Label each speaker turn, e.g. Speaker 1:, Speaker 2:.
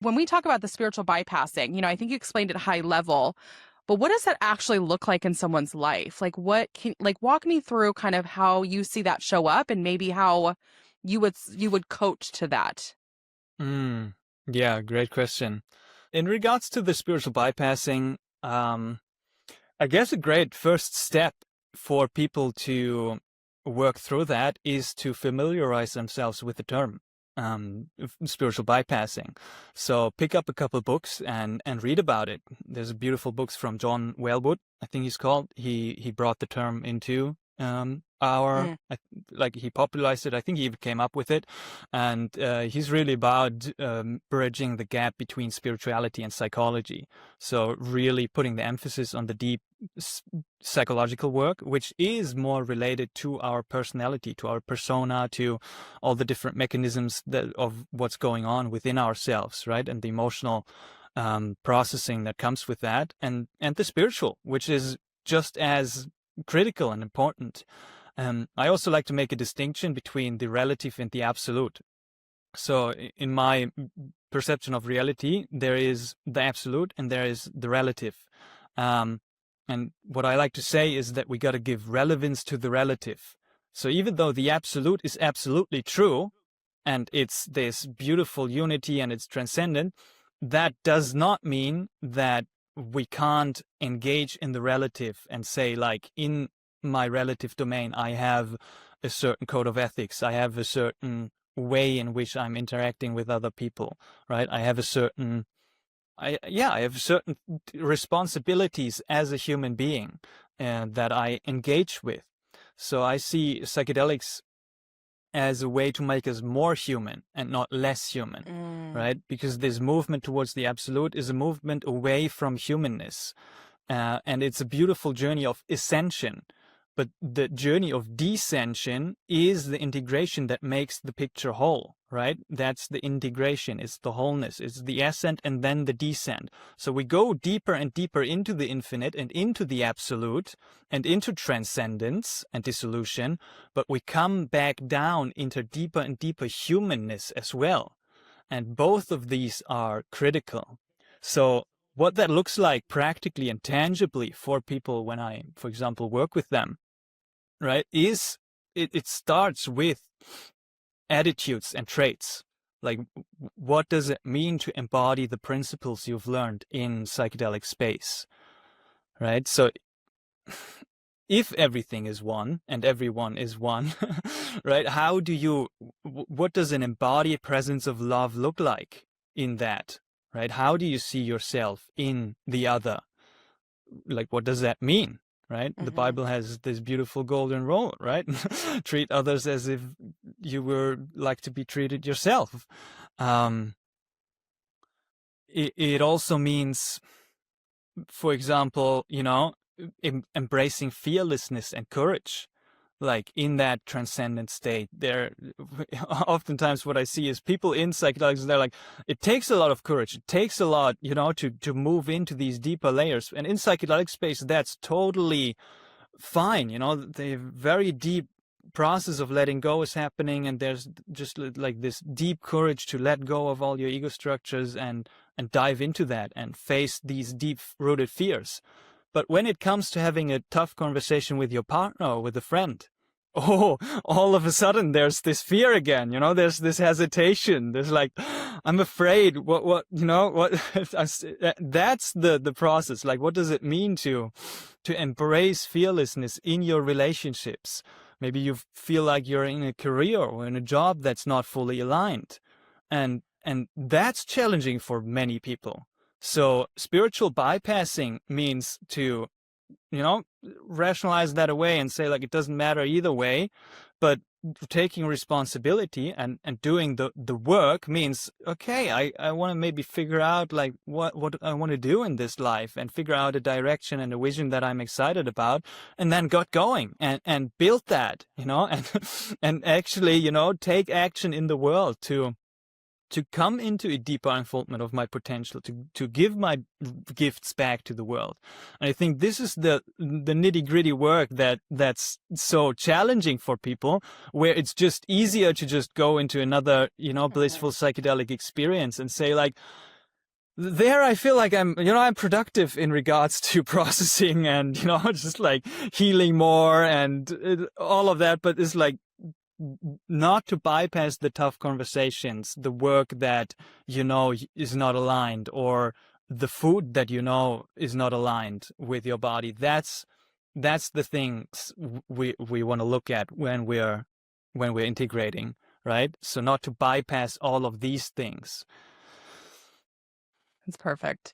Speaker 1: When we talk about the spiritual bypassing, I think you explained it high level, but what does that actually look like in someone's life? Like walk me through kind of how you see that show up and maybe how you would coach to that.
Speaker 2: Mm, yeah, great question. In regards to the spiritual bypassing, I guess a great first step for people to work through that is to familiarize themselves with the term spiritual bypassing. So pick up a couple books and read about it. There's beautiful books from John Wellwood, I think he's called. He brought the term into our
Speaker 1: Mm,
Speaker 2: like he popularized it. I think he even came up with it, and he's really about bridging the gap between spirituality and psychology. So really putting the emphasis on the deep psychological work, which is more related to our personality, to our persona, to all the different mechanisms of what's going on within ourselves, right? And the emotional processing that comes with that, and the spiritual, which is just as critical and important. I also like to make a distinction between the relative and the absolute. So in my perception of reality, there is the absolute and there is the relative. Um, and what I like to say is that we got to give relevance to the relative. So even though the absolute is absolutely true, and it's this beautiful unity and it's transcendent, that does not mean that we can't engage in the relative and say, like, in my relative domain, I have a certain code of ethics. I have a certain way in which I'm interacting with other people, right? I have a certain I have certain responsibilities as a human being that I engage with. So I see psychedelics as a way to make us more human and not less human,
Speaker 1: mm.
Speaker 2: right? Because this movement towards the absolute is a movement away from humanness. And it's a beautiful journey of ascension. But the journey of descension is the integration that makes the picture whole, right? That's the integration. It's the wholeness. It's the ascent and then the descent. So we go deeper and deeper into the infinite and into the absolute and into transcendence and dissolution, but we come back down into deeper and deeper humanness as well. And both of these are critical. So what that looks like practically and tangibly for people when I, for example, work with them, right, is it starts with attitudes and traits. Like, what does it mean to embody the principles you've learned in psychedelic space, right? So if everything is one and everyone is one, right, what does an embodied presence of love look like in that, right? How do you see yourself in the other? Like, what does that mean? Right? The
Speaker 1: Mm-hmm.
Speaker 2: Bible has this beautiful golden rule, right? Treat others as if you were like to be treated yourself. Um, it also means, for example, embracing fearlessness and courage. Like in that transcendent state, there, oftentimes what I see is people in psychedelics, they're like, it takes a lot of courage. It takes a lot, to move into these deeper layers. And in psychedelic space, that's totally fine. The very deep process of letting go is happening. And there's just like this deep courage to let go of all your ego structures and dive into that and face these deep rooted fears. But when it comes to having a tough conversation with your partner or with a friend, oh, all of a sudden there's this fear again, there's this hesitation. There's like, I'm afraid what, that's the process. Like, what does it mean to embrace fearlessness in your relationships? Maybe you feel like you're in a career or in a job that's not fully aligned. And that's challenging for many people. So spiritual bypassing means to, rationalize that away and say, like, it doesn't matter either way. But taking responsibility and doing the work means, okay, I want to maybe figure out like what I want to do in this life and figure out a direction and a vision that I'm excited about, and then got going and build that, and and actually, take action in the world to come into a deeper unfoldment of my potential, to give my gifts back to the world. And I think this is the nitty-gritty work that's so challenging for people, where it's just easier to just go into another, blissful psychedelic experience and say, like, there I feel like I'm productive in regards to processing and, just like healing more and all of that. But it's like not to bypass the tough conversations, the work that, is not aligned, or the food that, is not aligned with your body. That's the things we want to look at when we're integrating, right? So not to bypass all of these things.
Speaker 1: It's perfect.